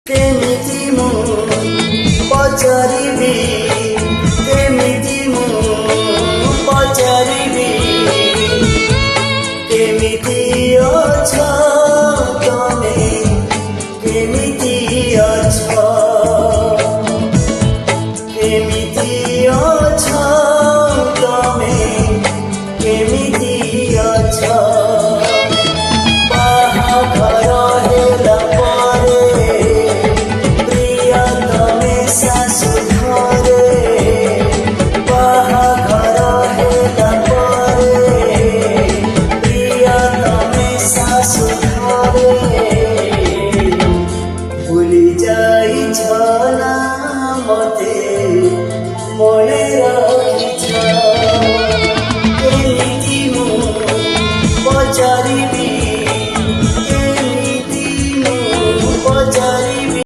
କେମିତି ମୁଁ ପଚାରିବି କେମିତି ମୁଁ ପଚାରିବି କେମିତି ଅଛ ତମେ କେମିତି ଅଛ କେମିତି ଅଛ ତମେ କେମିତି ଅଛ ভুলি যাই ছনা মতে মনে